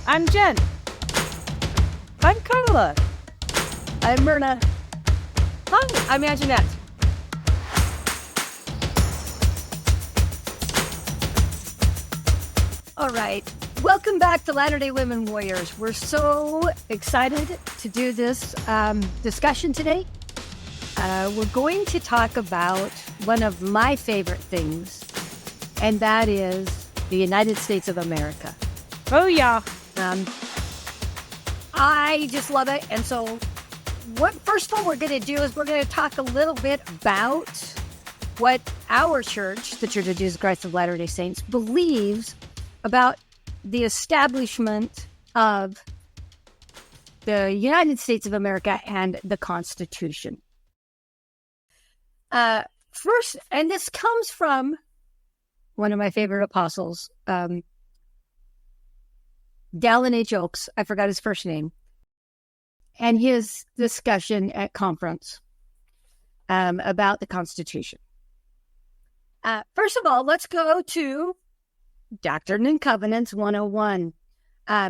I'm Jen. I'm Carla. I'm Myrna. Hi, I'm Anjanette. All right. Welcome back to Latter-day Women Warriors. We're so excited to do this discussion today. We're going to talk about one of my favorite things, and that is the United States of America. Oh, yeah. I just love it. And so first we're going to do is we're going to talk a little bit about what our church, the Church of Jesus Christ of Latter-day Saints, believes about the establishment of the United States of America and the Constitution. First, and this comes from one of my favorite apostles, Dallin H. Oaks, I forgot his first name, and his discussion at conference about the Constitution. First of all, let's go to Doctrine and Covenants 101.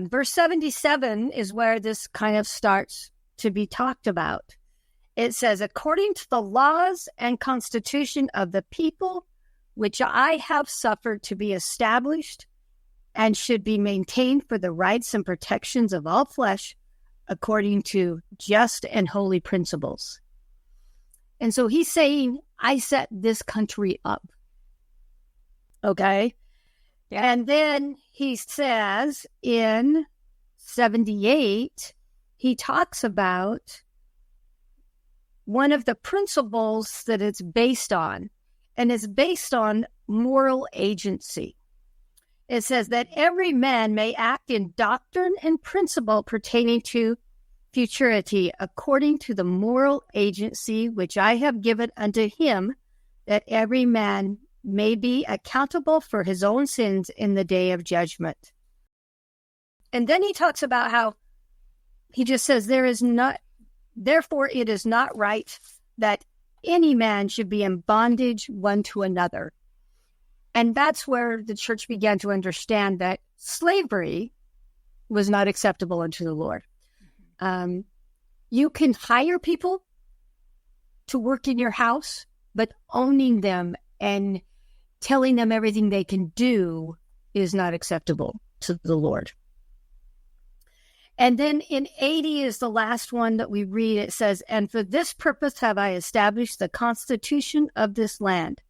Verse 77 is where this kind of starts to be talked about. It says, according to the laws and constitution of the people, which I have suffered to be established and should be maintained for the rights and protections of all flesh, according to just and holy principles. And so he's saying, I set this country up. Okay? And then he says in 78, he talks about one of the principles that it's based on, and it's based on moral agency. It says that every man may act in doctrine and principle pertaining to futurity according to the moral agency which I have given unto him, that every man may be accountable for his own sins in the day of judgment. And then he talks about how he just says therefore it is not right that any man should be in bondage one to another. And that's where the church began to understand that slavery was not acceptable unto the Lord. You can hire people to work in your house, but owning them and telling them everything they can do is not acceptable to the Lord. And then in 80 is the last one that we read. It says, and for this purpose have I established the constitution of this land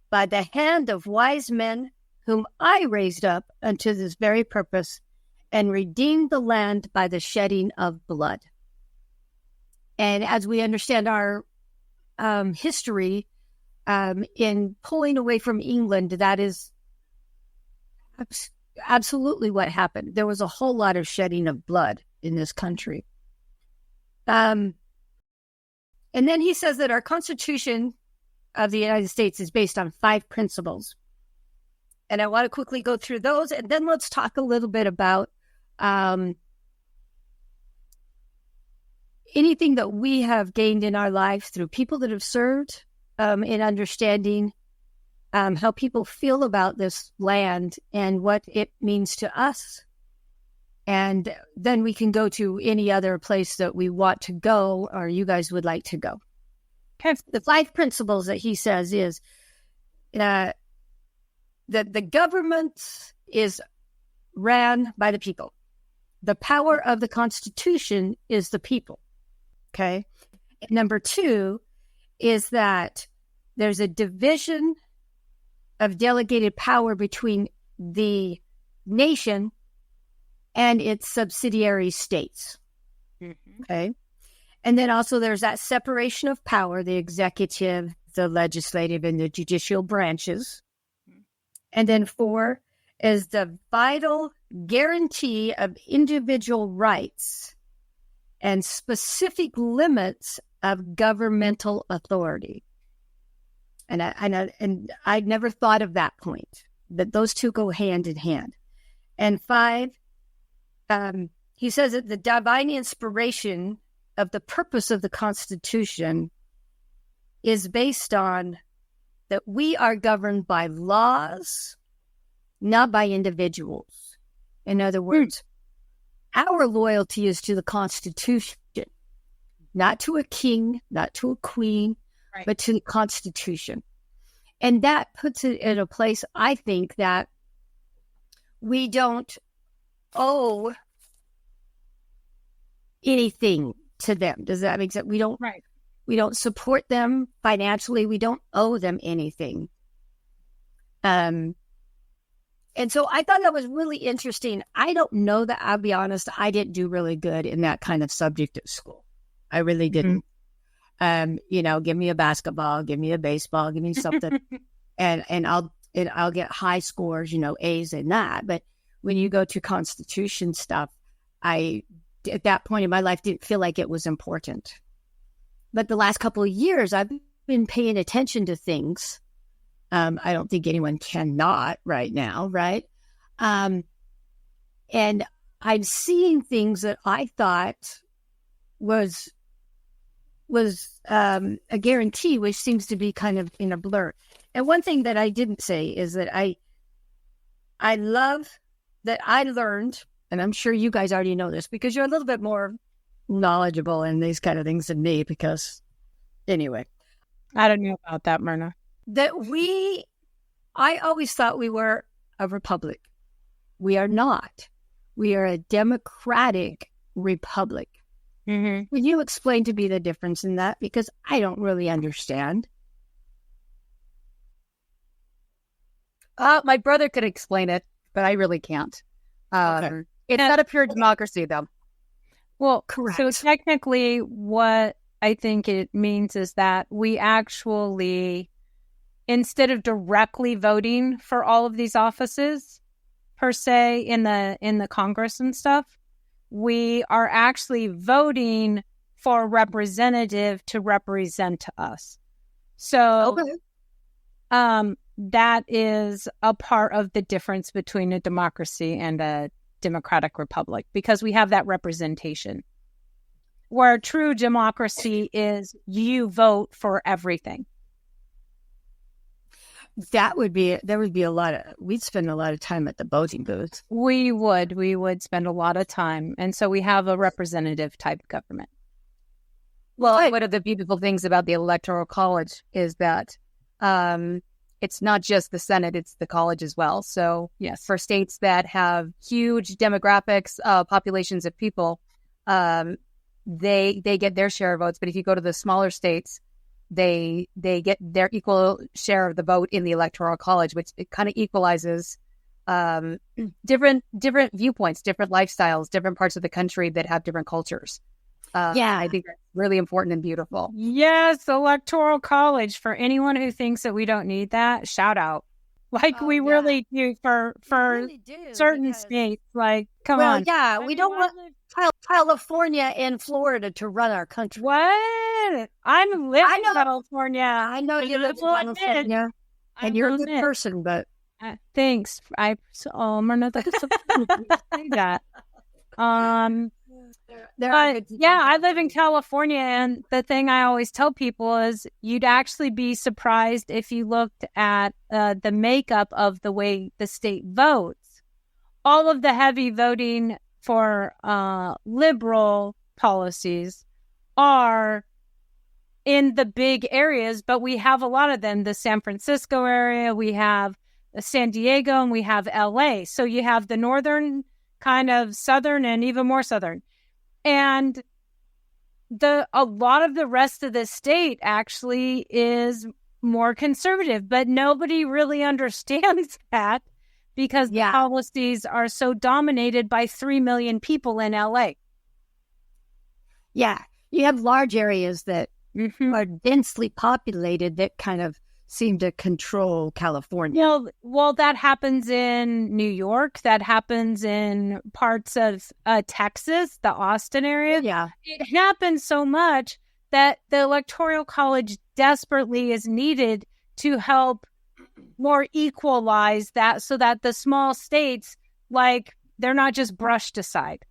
by the hand of wise men whom I raised up unto this very purpose, and redeemed the land by the shedding of blood. And as we understand our history, in pulling away from England, that is absolutely what happened. There was a whole lot of shedding of blood in this country. And then he says that our Constitution of the United States is based on 5 principles. And I want to quickly go through those, and then let's talk a little bit about anything that we have gained in our lives through people that have served, in understanding how people feel about this land and what it means to us. And then we can go to any other place that we want to go or you guys would like to go. Okay. The 5 principles that he says is that the government is ran by the people. The power of the Constitution is the people. Okay. Number 2 is that there's a division of delegated power between the nation and its subsidiary states. Mm-hmm. Okay. And then also there's that separation of power, the executive, the legislative, and the judicial branches. Mm-hmm. And then 4 is the vital guarantee of individual rights and specific limits of governmental authority. And I never thought of that point, that those two go hand in hand. And 5, he says that the divine inspiration of the purpose of the Constitution is based on that we are governed by laws, not by individuals. In other words, Our loyalty is to the Constitution, not to a king, not to a queen, Right. but to the Constitution. And that puts it in a place, I think, that we don't owe anything to them. Does that make sense? We don't support them financially. We don't owe them anything. And so I thought that was really interesting. I don't know that, I'll be honest, I didn't do really good in that kind of subject at school. I really didn't. Give me a basketball, give me a baseball, give me something, and I'll get high scores, A's in that. But when you go to Constitution stuff, I, at that point in my life, didn't feel like it was important. But the last couple of years, I've been paying attention to things. I don't think anyone cannot right now, right? And I'm seeing things that I thought was a guarantee, which seems to be kind of in a blur. And one thing that I didn't say is that I love that I learned, and I'm sure you guys already know this because you're a little bit more knowledgeable in these kind of things than me, because anyway. I don't know about that, Myrna. That I always thought we were a republic. We are not. We are a democratic republic. Mm-hmm. Would you explain to me the difference in that? Because I don't really understand. My brother could explain it, but I really can't. Okay. It's not a pure democracy, though. Well, Correct. So technically what I think it means is that we actually, instead of directly voting for all of these offices, per se, in the Congress and stuff, we are actually voting for a representative to represent us. So that is a part of the difference between a democracy and a democratic republic, because we have that representation. Where true democracy is you vote for everything. There would be we'd spend a lot of time at the voting booth. We would spend a lot of time. And so we have a representative type government. Well, one of the beautiful things about the Electoral College is that it's not just the Senate, it's the college as well. So yes, for states that have huge demographics, populations of people, they get their share of votes. But if you go to the smaller states, they get their equal share of the vote in the Electoral College, which it kind of equalizes different viewpoints, different lifestyles, different parts of the country that have different cultures. I think that's really important and beautiful. Yes, Electoral College. For anyone who thinks that we don't need that, shout out. Really do for really do, certain states. Like, come on. Yeah, we don't want California and Florida to run our country. What? I'm living in California. I know you live in California, and you're a good person, but thanks. Myrna, that's so say that. I live in California, and the thing I always tell people is you'd actually be surprised if you looked at the makeup of the way the state votes. All of the heavy voting for liberal policies are in the big areas, but we have a lot of them. The San Francisco area, we have San Diego, and we have LA. So you have the northern, kind of southern, and even more southern. And a lot of the rest of the state actually is more conservative, but nobody really understands that because the policies are so dominated by 3 million people in LA. Yeah, you have large areas that are densely populated that kind of seem to control California. Well, that happens in New York. That happens in parts of Texas, the Austin area. Yeah. It happens so much that the Electoral College desperately is needed to help more equalize that so that the small states, like, they're not just brushed aside.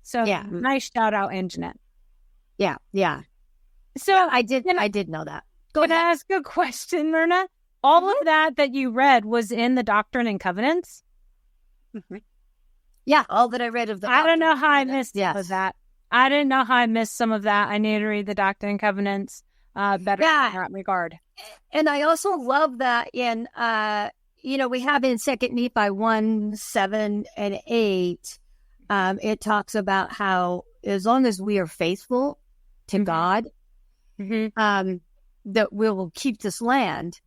So nice shout out, Anjanette. Yeah. So I did know that. Can I ask a question, Myrna? All of that you read was in the Doctrine and Covenants? Yeah, all that I read of the. I don't know how I missed Yes. some of that. I didn't know how I missed some of that. I need to read the Doctrine and Covenants better in that regard. And I also love that in, we have in 2nd Nephi 1, 7, and 8, it talks about how as long as we are faithful to God, that we will keep this land.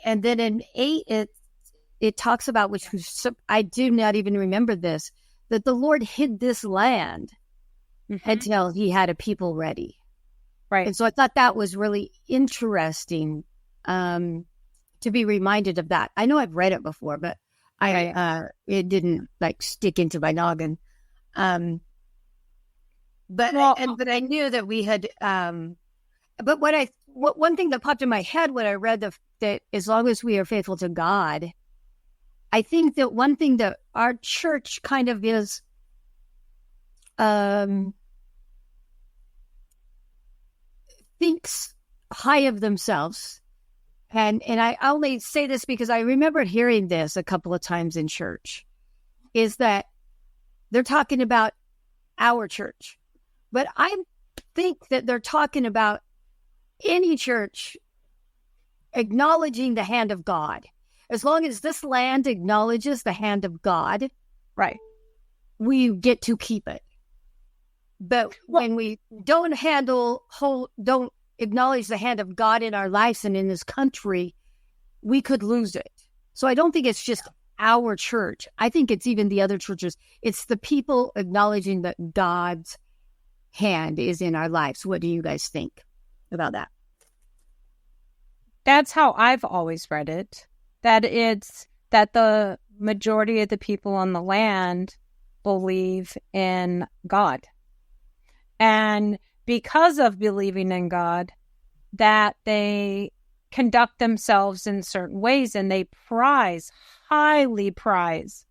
And then in 8, it talks about, which I do not even remember this, that the Lord hid this land until he had a people ready. Right. And so I thought that was really interesting to be reminded of that. I know I've read it before, but it didn't like stick into my noggin. But I knew that we had. But one thing that popped in my head when I read that as long as we are faithful to God, I think that one thing that our church kind of is, thinks high of themselves. And I only say this because I remember hearing this a couple of times in church, is that they're talking about our church. But I think that they're talking about any church acknowledging the hand of God. As long as this land acknowledges the hand of God, right, we get to keep it. But when we don't acknowledge the hand of God in our lives and in this country, we could lose it. So I don't think it's just our church. I think it's even the other churches. It's the people acknowledging that God's hand is in our lives. What do you guys think about that? That's how I've always read it. That it's that the majority of the people on the land believe in God. And because of believing in God, that they conduct themselves in certain ways, and they highly prize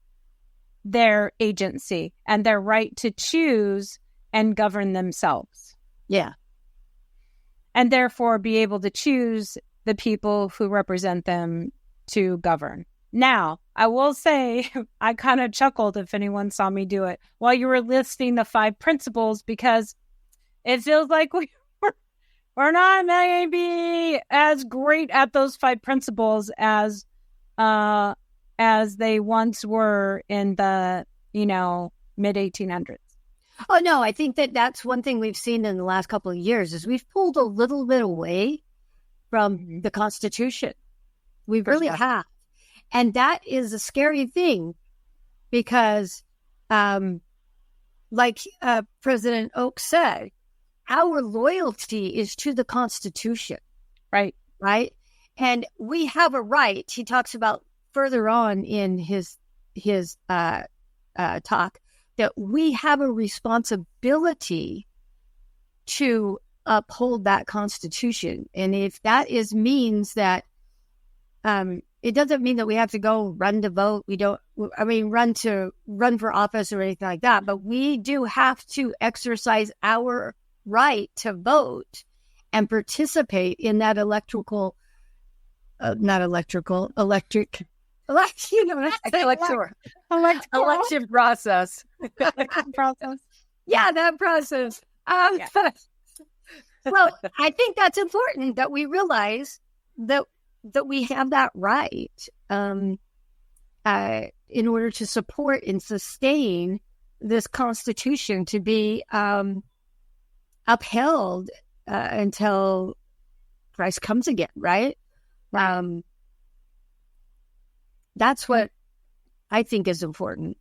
their agency and their right to choose and govern themselves. Yeah. And therefore be able to choose the people who represent them to govern. Now, I will say, I kind of chuckled if anyone saw me do it while you were listing the 5 principles, because it feels like we're not maybe as great at those 5 principles as they once were in the, mid 1800s. Oh, no, I think that's one thing we've seen in the last couple of years is we've pulled a little bit away from the Constitution. We really have. And that is a scary thing because, like President Oak said, our loyalty is to the Constitution. Right. Right. And we have a right. He talks about further on in his talk that we have a responsibility to uphold that Constitution. And if that means that, it doesn't mean that we have to go run to vote. Run for office or anything like that. But we do have to exercise our right to vote and participate in that electric election process. Yeah, that process. Well, I think that's important that we realize that we have that right in order to support and sustain this Constitution to be upheld until Christ comes again, right? That's what I think is important.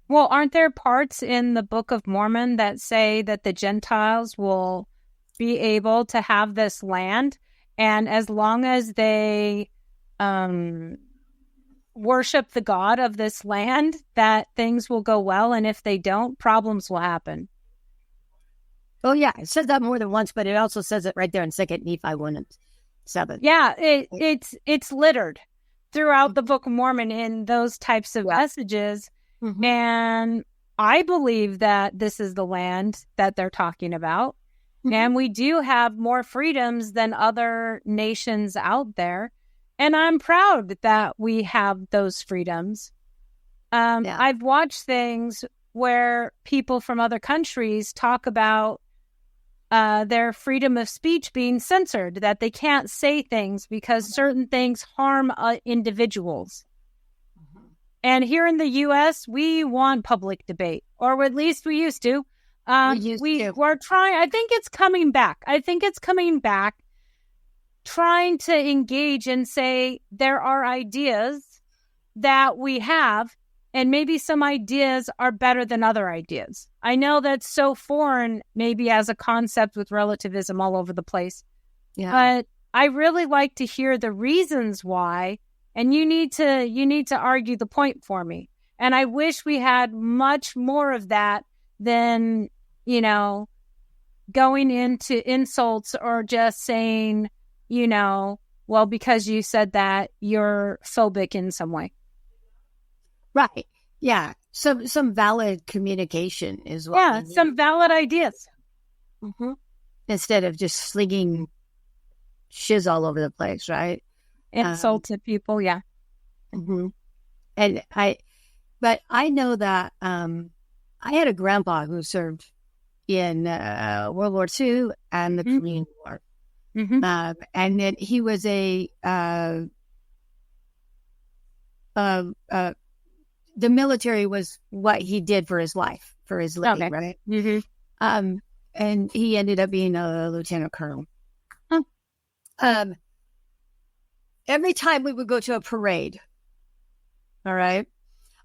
Well, aren't there parts in the Book of Mormon that say that the Gentiles will be able to have this land, and as long as they worship the God of this land, that things will go well, and if they don't, problems will happen? Oh, yeah. It says that more than once, but it also says it right there in 2nd Nephi 1 and 7. Yeah, it's littered throughout the Book of Mormon in those types of messages. Mm-hmm. And I believe that this is the land that they're talking about. Mm-hmm. And we do have more freedoms than other nations out there. And I'm proud that we have those freedoms. I've watched things where people from other countries talk about their freedom of speech being censored, that they can't say things because certain things harm individuals. And here in the U.S., we want public debate, or at least we used to. We're trying. I think it's coming back. Trying to engage and say there are ideas that we have, and maybe some ideas are better than other ideas. I know that's so foreign, maybe as a concept with relativism all over the place. Yeah. But I really like to hear the reasons why, and you need to argue the point for me. And I wish we had much more of that than, going into insults or just saying, well, because you said that, you're phobic in some way. Right. Yeah. Some valid communication is what. Yeah. Some valid ideas. Mm-hmm. Instead of just slinging shiz all over the place, right? Insult to people. Yeah. Mm-hmm. And but I know that I had a grandpa who served in World War II and the Korean War. Mm-hmm. And then he was the military was what he did for his life, for his living, right? Mm-hmm. And he ended up being a lieutenant colonel. Every time we would go to a parade, all right,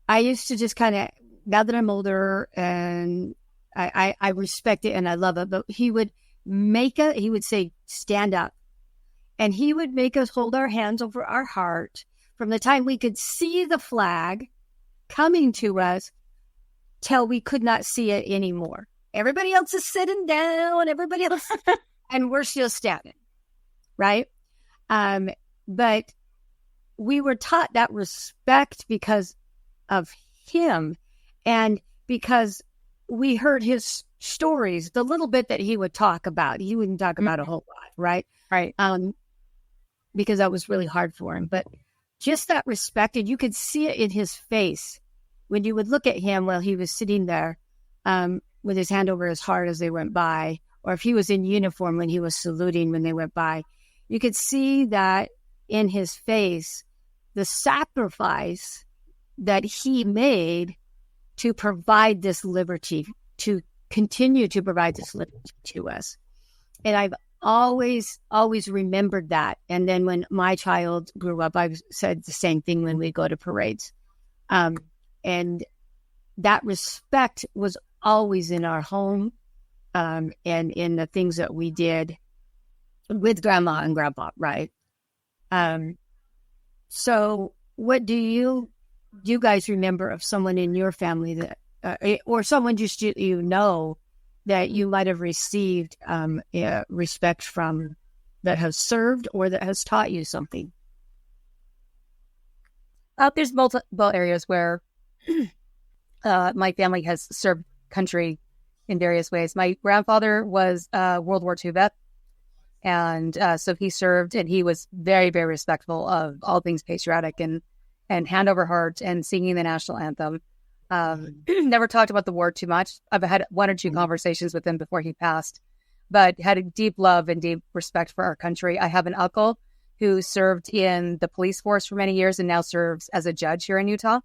I used to just kind of, now that I'm older and I respect it and I love it, but he would say, stand up. And he would make us hold our hands over our heart from the time we could see the flag coming to us till we could not see it anymore. Everybody else is sitting down, and we're still standing, right? But we were taught that respect because of him and because we heard his stories, the little bit that he would talk about. He wouldn't talk about a whole lot, right? Right. Because that was really hard for him. But just that respect, and you could see it in his face when you would look at him while he was sitting there with his hand over his heart as they went by, or if he was in uniform when he was saluting when they went by. You could see that in his face, the sacrifice that he made to provide this liberty, to continue to provide this liberty to us. And I've always remembered that. And then when my child grew up, I've said the same thing when we go to parades. And that respect was always in our home and in the things that we did with grandma and grandpa, right? So what do you guys remember of someone in your family that, or someone just that you might have received respect from, that has served or that has taught you something? There's multiple areas where my family has served country in various ways. My grandfather was a World War II vet. And so he served, and he was very, very respectful of all things patriotic and hand over heart and singing the national anthem. Never talked about the war too much. I've had one or two conversations with him before he passed, but had a deep love and deep respect for our country. I have an uncle who served in the police force for many years and now serves as a judge here in Utah.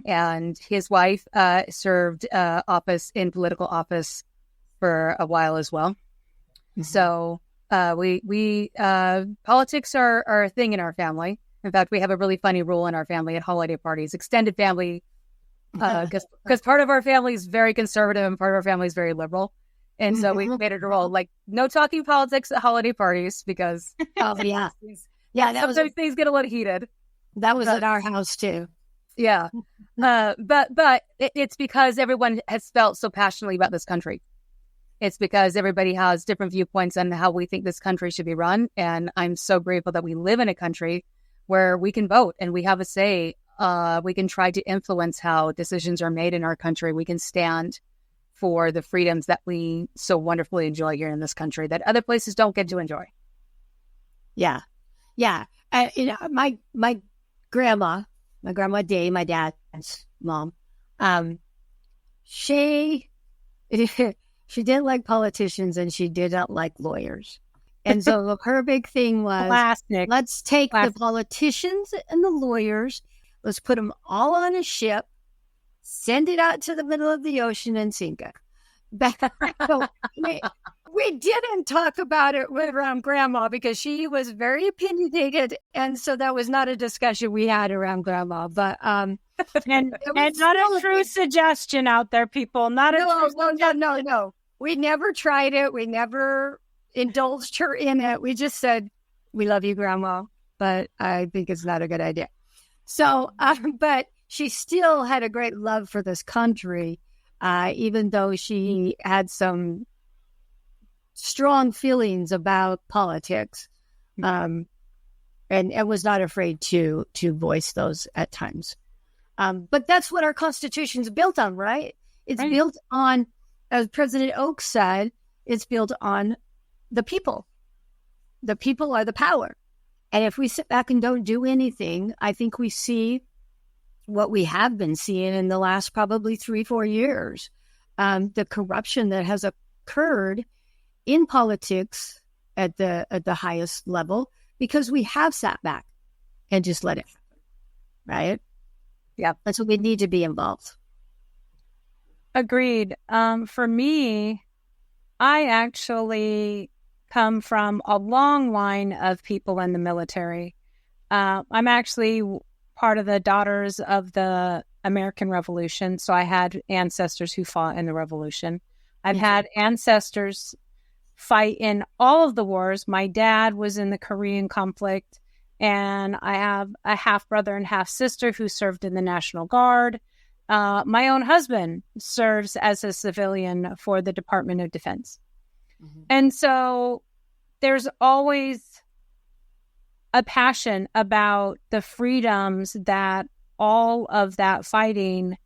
And his wife served political office for a while as well. So we politics are a thing in our family. In fact, we have a really funny rule in our family at holiday parties, extended family, because part of our family is very conservative and part of our family is very liberal. And so we made it a rule, like no talking politics at holiday parties because sometimes things get a little heated. That was at our house too. Yeah. But it's because everyone has felt so passionately about this country. It's because everybody has different viewpoints on how we think this country should be run. And I'm so grateful that we live in a country where we can vote and we have a say. We can try to influence how decisions are made in our country. We can stand for the freedoms that we so wonderfully enjoy here in this country that other places don't get to enjoy. Yeah. Yeah. My grandma Day, my dad's mom. She didn't like politicians and she didn't like lawyers. And so her big thing was, Classic. let's take the politicians and the lawyers, let's put them all on a ship, send it out to the middle of the ocean and sink it. So we didn't talk about it around Grandma because she was very opinionated. And so that was not a discussion we had around Grandma. But and not a true suggestion out there, people. No. We never tried it. We never indulged her in it. We just said, we love you, Grandma, but I think it's not a good idea. So, but she still had a great love for this country, even though she had some strong feelings about politics, and was not afraid to voice those at times. But that's what our Constitution's built on, right? It's built on, as President Oak said, it's built on the people. The people are the power. And if we sit back and don't do anything, I think we see what we have been seeing in the last probably 3-4 years, the corruption that has occurred in politics at the highest level, because we have sat back and just let it happen, right? Yeah. That's what we need to be involved. Agreed. For me, I actually come from a long line of people in the military. I'm actually part of the Daughters of the American Revolution, so I had ancestors who fought in the Revolution. I've had ancestors fight in all of the wars. My dad was in the Korean conflict, and I have a half-brother and half-sister who served in the National Guard. My own husband serves as a civilian for the Department of Defense. Mm-hmm. And so there's always a passion about the freedoms that all of that fighting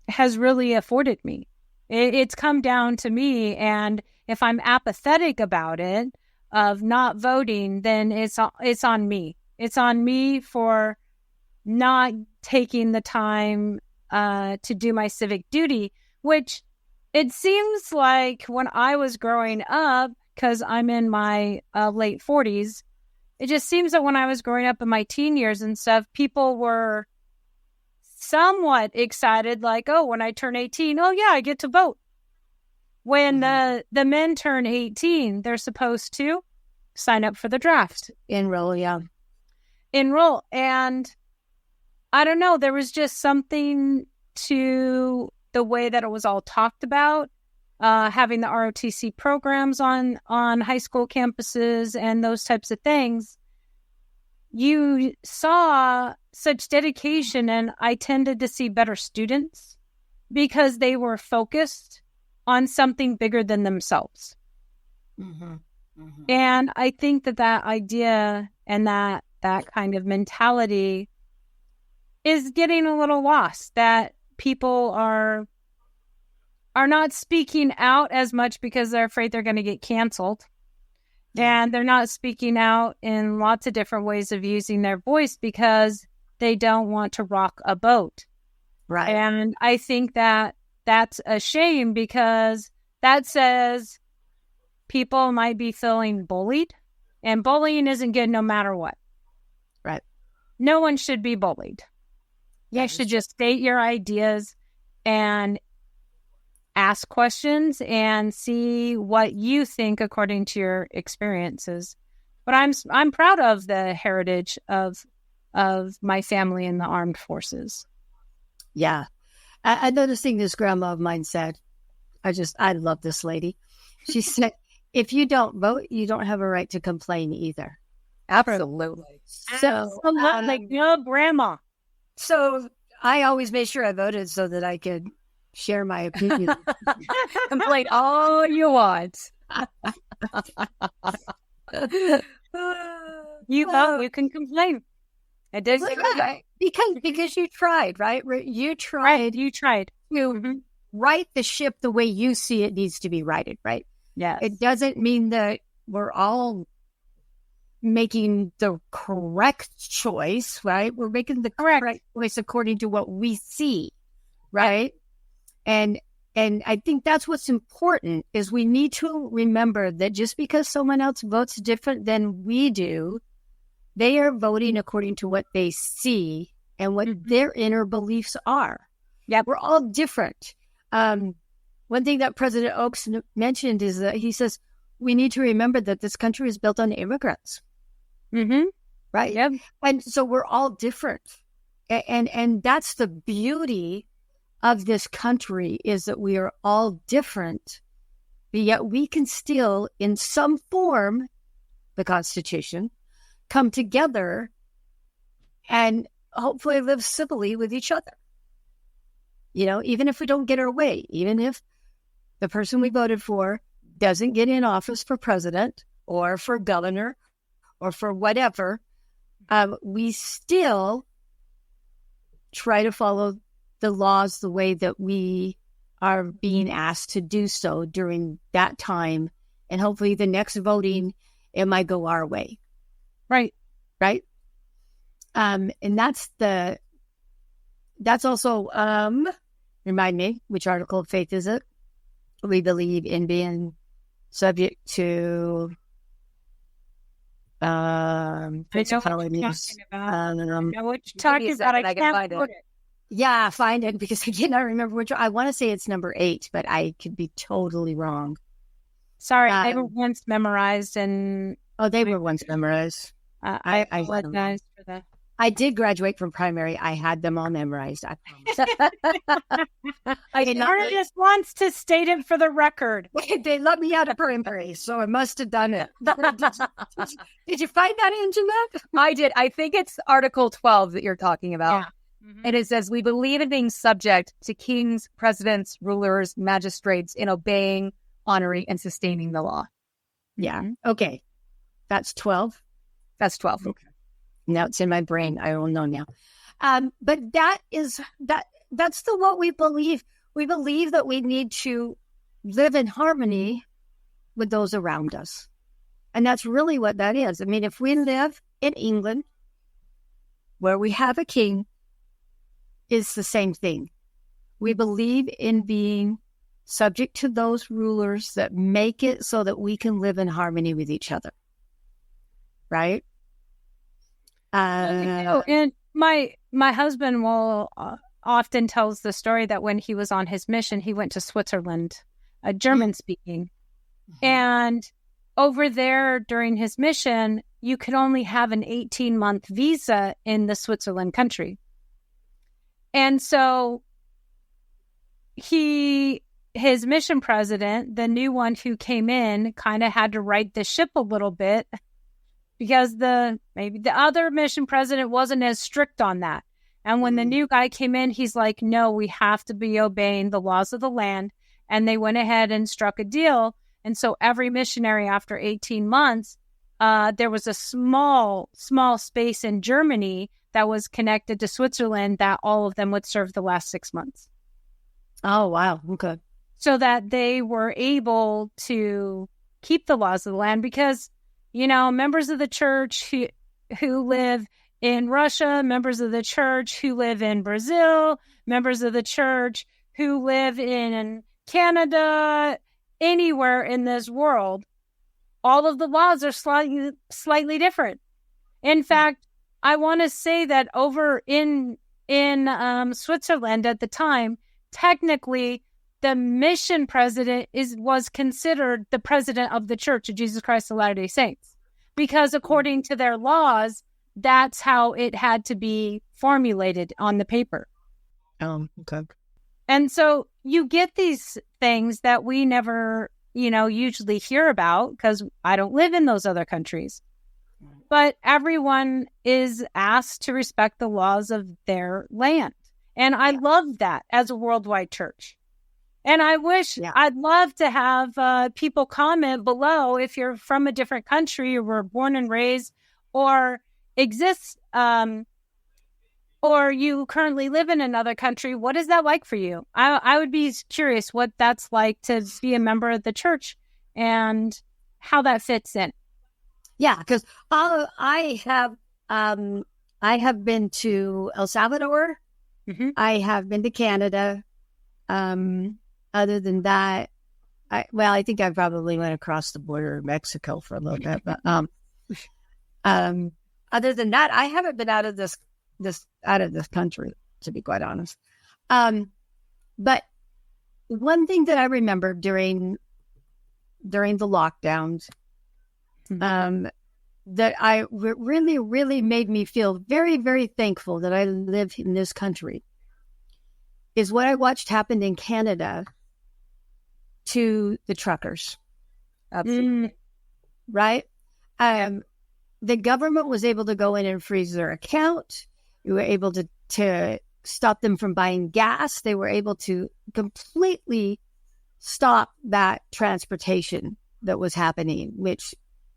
has really afforded me. It's come down to me, and if I'm apathetic about it, of not voting, then it's on me. It's on me for not taking the time to do my civic duty, which it seems like when I was growing up, because I'm in my late 40s, it just seems that when I was growing up in my teen years and stuff, people were somewhat excited, like, oh, when I turn 18, oh yeah, I get to vote. When the men turn 18, they're supposed to sign up for the draft. Enroll. And I don't know, there was just something to the way that it was all talked about, having the ROTC programs on high school campuses and those types of things. You saw such dedication, and I tended to see better students because they were focused on something bigger than themselves. Mm-hmm. Mm-hmm. And I think that idea and that kind of mentality is getting a little lost, that people are not speaking out as much because they're afraid they're going to get canceled. And they're not speaking out in lots of different ways of using their voice because they don't want to rock a boat. Right. And I think that that's a shame, because that says people might be feeling bullied, and bullying isn't good no matter what. Right. No one should be bullied. You should just state your ideas and ask questions and see what you think according to your experiences. But I'm proud of the heritage of my family in the armed forces. Yeah. Another thing this grandma of mine said, I love this lady. She said, if you don't vote, you don't have a right to complain either. Absolutely. Absolutely. Your grandma. So I always made sure I voted so that I could share my opinion. Complain all you want. You vote, you can complain. It did because you tried, right? You tried. Right, you tried to right the ship the way you see it needs to be righted, right? Yeah. It doesn't mean that we're all making the correct choice, right? We're making the correct choice according to what we see, right? And I think that's what's important is we need to remember that just because someone else votes different than we do, they are voting according to what they see and what their inner beliefs are. Yeah, we're all different. One thing that President Oaks mentioned is that he says, we need to remember that this country is built on immigrants. Right? Yep. And so we're all different. And that's the beauty of this country is that we are all different, but yet we can still, in some form, the Constitution, come together and hopefully live civilly with each other. You know, even if we don't get our way, even if the person we voted for doesn't get in office for president or for governor or for whatever, we still try to follow the laws the way that we are being asked to do so during that time. And hopefully the next voting, it might go our way. Right. Right. And that's also, remind me, which article of faith is it? We believe in being subject to, I know what you're talking about. I can't find it. Yeah, find it because I cannot remember which. I want to say it's number 8, but I could be totally wrong. Sorry, they were once memorized, and they were once memorized. I apologize for that. I did graduate from primary. I had them all memorized. I promise. Marta just wants to state it for the record. They let me out of primary, so I must have done it. Did you find that, Anjanette? I did. I think it's Article 12 that you're talking about. Yeah. And it says, we believe in being subject to kings, presidents, rulers, magistrates, in obeying, honoring, and sustaining the law. Yeah. Okay. That's 12. That's 12. Okay. Now it's in my brain. I don't know now. But that's what we believe. We believe that we need to live in harmony with those around us. And that's really what that is. I mean, if we live in England, where we have a king, it's the same thing. We believe in being subject to those rulers that make it so that we can live in harmony with each other. Right? And my husband will often tells the story that when he was on his mission, he went to Switzerland, German speaking. And over there during his mission, you could only have an 18-month visa in the Switzerland country. And so his mission president, the new one who came in, kind of had to right the ship a little bit because maybe the other mission president wasn't as strict on that. And when the new guy came in, he's like, no, we have to be obeying the laws of the land. And they went ahead and struck a deal. And so every missionary after 18 months, there was a small space in Germany that was connected to Switzerland that all of them would serve the last 6 months. Oh, wow. Okay. So that they were able to keep the laws of the land because, you know, members of the church who live in Russia, members of the church who live in Brazil, members of the church who live in Canada, anywhere in this world, all of the laws are slightly different. In fact, I want to say that over in Switzerland at the time, technically, the mission president was considered the president of the Church of Jesus Christ of Latter-day Saints, because according to their laws, that's how it had to be formulated on the paper. Okay. And so you get these things that we never, usually hear about because I don't live in those other countries. But everyone is asked to respect the laws of their land. And I love that as a worldwide church. And I wish I'd love to have people comment below if you're from a different country or were born and raised or exist or you currently live in another country. What is that like for you? I would be curious what that's like to be a member of the church and how that fits in. Yeah, because I have been to El Salvador. Mm-hmm. I have been to Canada. Other than that, I think I probably went across the border of Mexico for a little bit, but other than that, I haven't been out of this country, to be quite honest. But one thing that I remember during the lockdowns, that really, really made me feel very, very thankful that I live in this country is what I watched happen in Canada to the truckers. Absolutely. Right? The government was able to go in and freeze their account. You were able to stop them from buying gas. They were able to completely stop that transportation that was happening, which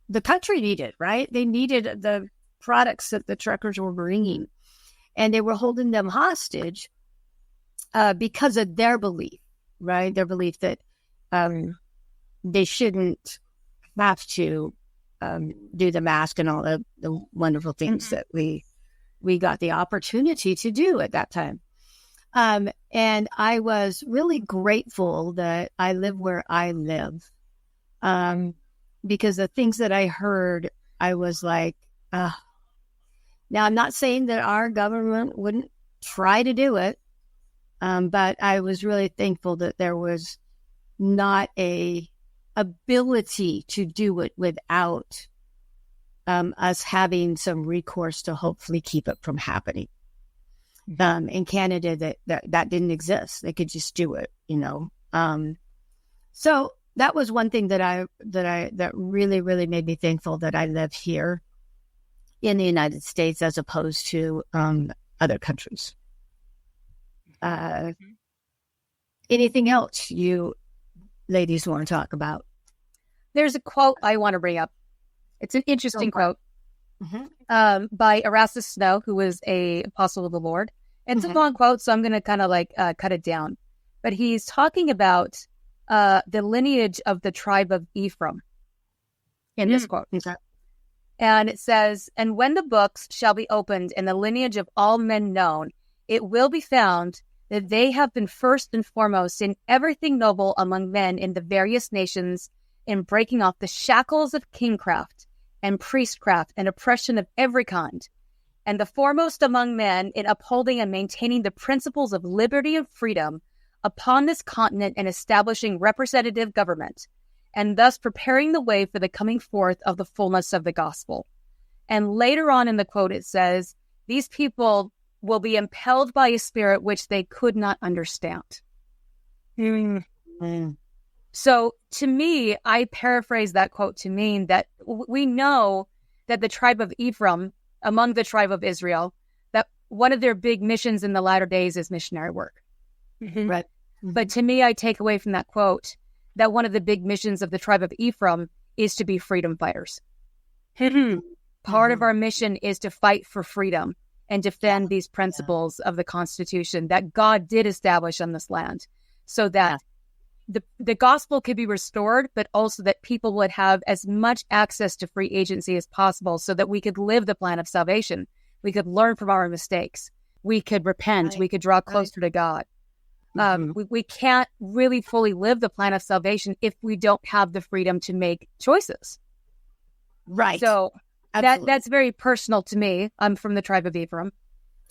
the country needed, right? They needed the products that the truckers were bringing, and they were holding them hostage because of their belief, right? Their belief that they shouldn't have to do the mask and all the wonderful things that we got the opportunity to do at that time. And I was really grateful that I live where I live. Because the things that I heard, I was like, now I'm not saying that our government wouldn't try to do it, but I was really thankful that there was not a ability to do it without us having some recourse to hopefully keep it from happening. In Canada, that didn't exist. They could just do it, So that was one thing that really, really made me thankful that I live here in the United States as opposed to other countries. Anything else you ladies want to talk about? There's a quote I want to bring up. It's an interesting quote by Erastus Snow, who was a apostle of the Lord. And it's a long quote, so I'm going to kind of cut it down. But he's talking about the lineage of the tribe of Ephraim in this quote. Okay. And it says, "And when the books shall be opened in the lineage of all men known, it will be found that they have been first and foremost in everything noble among men in the various nations, in breaking off the shackles of kingcraft and priestcraft and oppression of every kind, and the foremost among men in upholding and maintaining the principles of liberty and freedom upon this continent and establishing representative government, and thus preparing the way for the coming forth of the fullness of the gospel." And later on in the quote, it says, "These people will be impelled by a spirit which they could not understand." So to me, I paraphrase that quote to mean that we know that the tribe of Ephraim, among the tribe of Israel, that one of their big missions in the latter days is missionary work. Right. But to me, I take away from that quote that one of the big missions of the tribe of Ephraim is to be freedom fighters. Part of our mission is to fight for freedom and defend these principles of the Constitution that God did establish on this land, so that the gospel could be restored, but also that people would have as much access to free agency as possible, so that we could live the plan of salvation. We could learn from our mistakes. We could repent. We could draw closer to God. We can't really fully live the plan of salvation if we don't have the freedom to make choices. Right. So that's very personal to me. I'm from the tribe of Ephraim.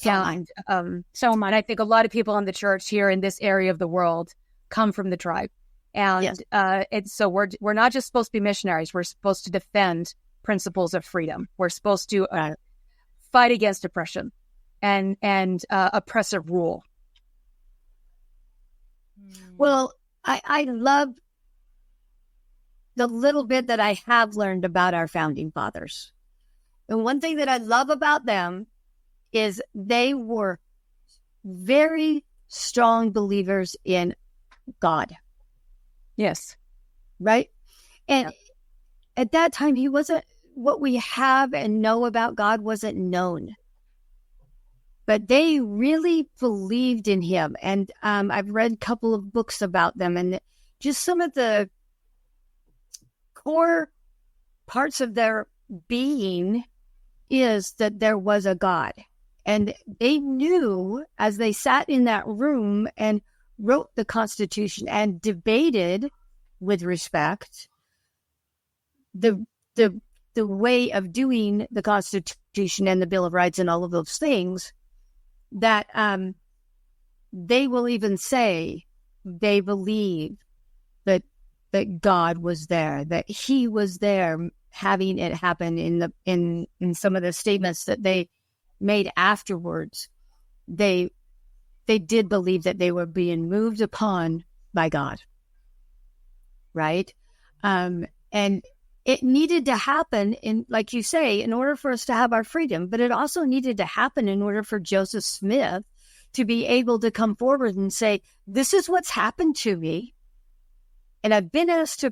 And I think a lot of people in the church here in this area of the world come from the tribe. And so we're not just supposed to be missionaries. We're supposed to defend principles of freedom. We're supposed to fight against oppression and oppressive rule. Well, I love the little bit that I have learned about our founding fathers. And one thing that I love about them is they were very strong believers in God. Yes. Right? And at that time, he wasn't, what we have and know about God wasn't known. But they really believed in him. And I've read a couple of books about them, and just some of the core parts of their being is that there was a God. And they knew as they sat in that room and wrote the Constitution and debated with respect the way of doing the Constitution and the Bill of Rights and all of those things, that they will even say they believe that God was there, that he was there having it happen in some of the statements that they made afterwards. They did believe that they were being moved upon by God, right? And it needed to happen in, like you say, in order for us to have our freedom, but it also needed to happen in order for Joseph Smith to be able to come forward and say, this is what's happened to me. And I've been asked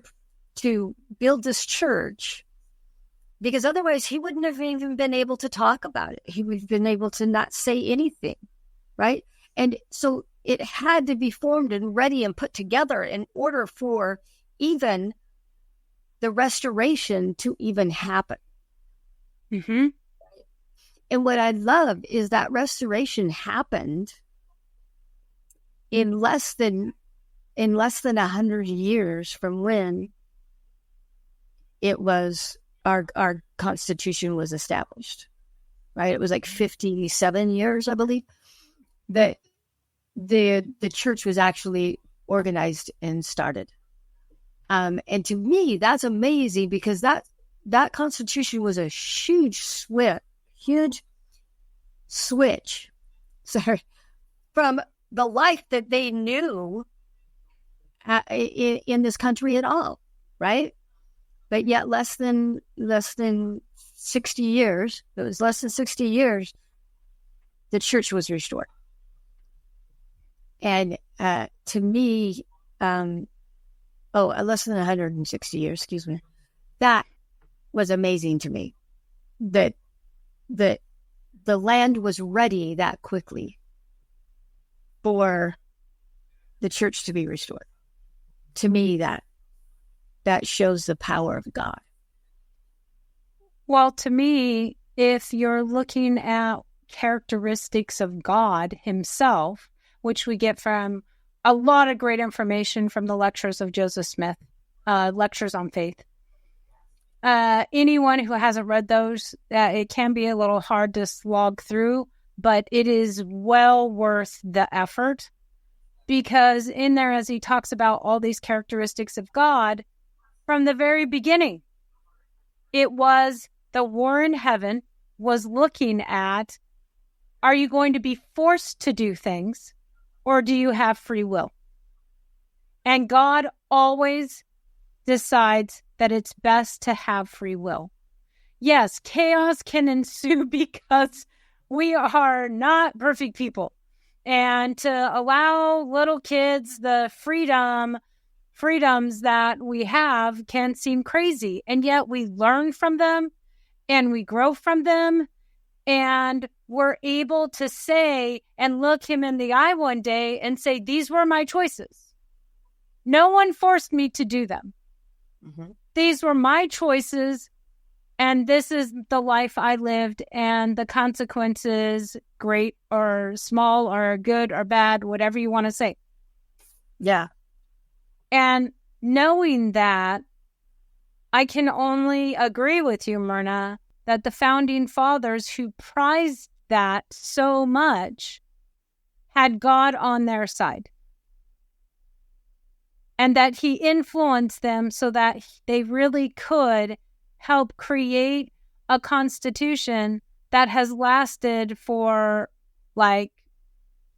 to build this church, because otherwise he wouldn't have even been able to talk about it. He would have been able to not say anything, right? And so it had to be formed and ready and put together in order for even the restoration to even happen. Mm-hmm. And what I love is that restoration happened in less than 100 years from when it was our Constitution was established, right? It was like 57 years, I believe, that the church was actually organized and started. And to me, that's amazing, because that Constitution was a huge switch, sorry, from the life that they knew in this country at all, right? But yet less than 60 years, it was less than 60 years, the church was restored. And to me, less than 160 years, excuse me, that was amazing to me, that the land was ready that quickly for the church to be restored. To me, that shows the power of God. Well, to me, if you're looking at characteristics of God himself, which we get from a lot of great information from the lectures of Joseph Smith, lectures on faith. Anyone who hasn't read those, it can be a little hard to slog through, but it is well worth the effort, because in there, as he talks about all these characteristics of God, from the very beginning, it was the war in heaven was looking at, are you going to be forced to do things, or do you have free will? And God always decides that it's best to have free will. Yes, chaos can ensue because we are not perfect people. And to allow little kids the freedoms that we have can seem crazy. And yet we learn from them and we grow from them. And we're able to say and look him in the eye one day and say, these were my choices. No one forced me to do them. Mm-hmm. These were my choices, and this is the life I lived, and the consequences, great or small or good or bad, whatever you want to say. Yeah. And knowing that, I can only agree with you, Myrna, that the founding fathers who prized that so much had God on their side. And that he influenced them so that they really could help create a constitution that has lasted for like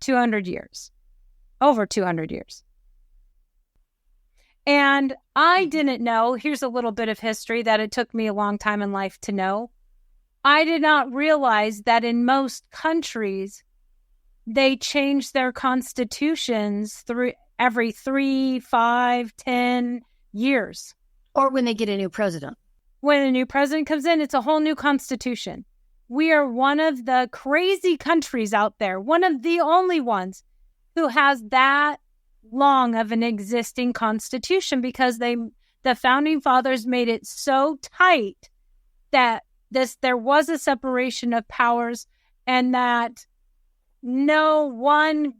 200 years, over 200 years. And I didn't know, here's a little bit of history that it took me a long time in life to know. I did not realize that in most countries, they change their constitutions every 3, 5, 10 years. Or when they get a new president. When a new president comes in, it's a whole new constitution. We are one of the crazy countries out there, one of the only ones who has that long of an existing constitution, because the founding fathers made it so tight that there was a separation of powers, and that no one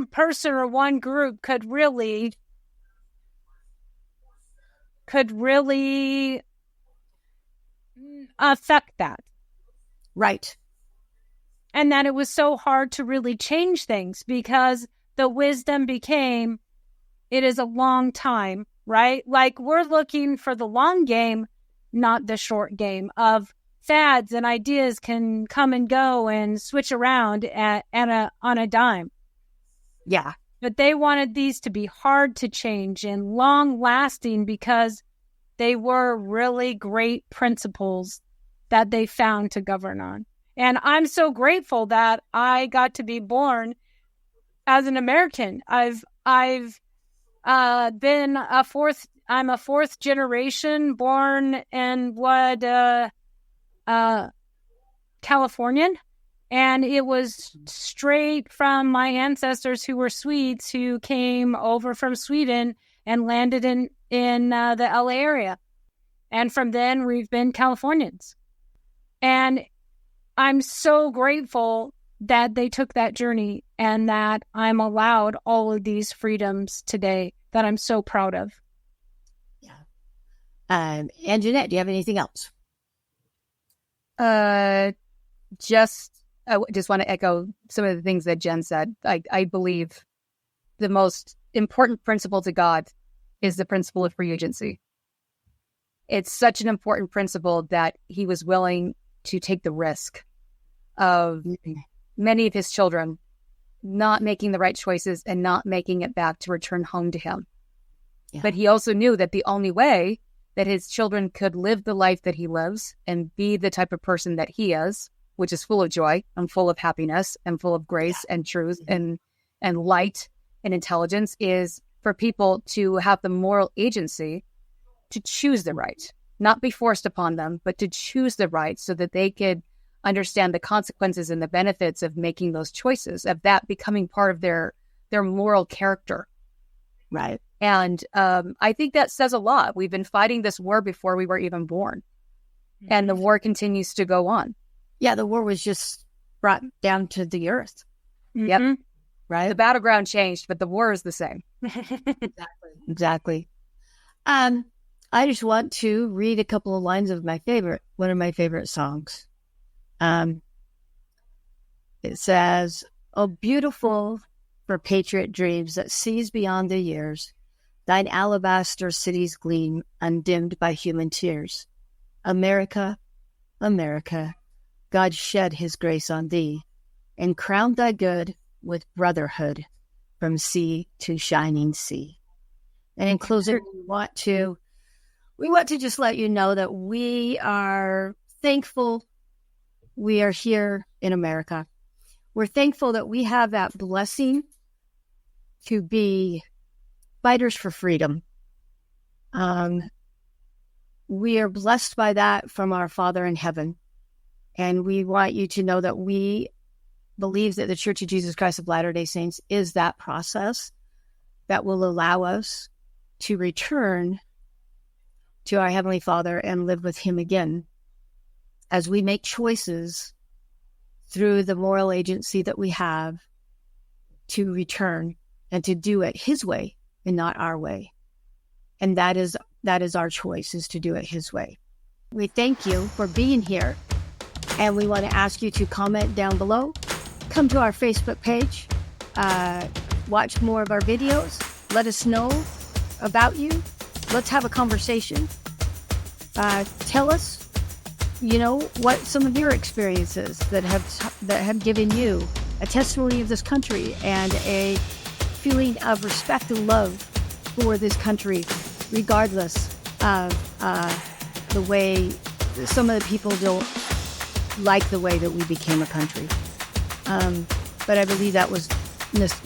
person or one group could really affect that. Right. And that it was so hard to really change things, because the wisdom became, it is a long time, right? Like, we're looking for the long game, not the short game of fads and ideas can come and go and switch around on a dime. Yeah. But they wanted these to be hard to change and long lasting, because they were really great principles that they found to govern on. And I'm so grateful that I got to be born as an American. I've been I'm a fourth generation born in Californian. And it was straight from my ancestors who were Swedes, who came over from Sweden and landed in the LA area. And from then we've been Californians. And I'm so grateful that they took that journey and that I'm allowed all of these freedoms today that I'm so proud of. Yeah. And Jeanette, do you have anything else? I just want to echo some of the things that Jen said. I believe the most important principle to God is the principle of free agency. It's such an important principle that he was willing to take the risk of many of his children not making the right choices and not making it back to return home to him. Yeah. But he also knew that the only way that his children could live the life that he lives and be the type of person that he is, which is full of joy and full of happiness and full of grace and truth and light and intelligence, is for people to have the moral agency to choose the right, not be forced upon them, but to choose the right so that they could understand the consequences and the benefits of making those choices, of that becoming part of their moral character. Right. And I think that says a lot. We've been fighting this war before we were even born. And the war continues to go on. Yeah, the war was just brought down to the earth. Mm-hmm. Yep. Right. The battleground changed, but the war is the same. Exactly. I just want to read a couple of lines of one of my favorite songs. It says, "Oh, beautiful for patriot dreams that sees beyond the years, thine alabaster cities gleam, undimmed by human tears. America, America, God shed his grace on thee, and crowned thy good with brotherhood from sea to shining sea." And in closing, we want to just let you know that we are thankful we are here in America. We're thankful that we have that blessing to be fighters for freedom. We are blessed by that from our Father in heaven. And we want you to know that we believe that the Church of Jesus Christ of Latter-day Saints is that process that will allow us to return to our Heavenly Father and live with him again as we make choices through the moral agency that we have to return and to do it his way and not our way. And that is our choice, is to do it his way. We thank you for being here, and we want to ask you to comment down below. Come to our Facebook page, watch more of our videos, let us know about you. Let's have a conversation. Tell us, what some of your experiences that have given you a testimony of this country and a feeling of respect and love for this country, regardless of the way some of the people don't like the way that we became a country. But I believe that was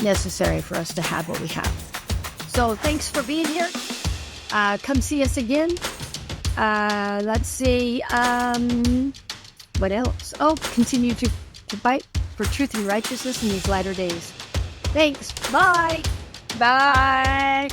necessary for us to have what we have. So thanks for being here. Come see us again. Let's see. What else? Oh, continue to fight for truth and righteousness in these latter days. Thanks. Bye. Bye.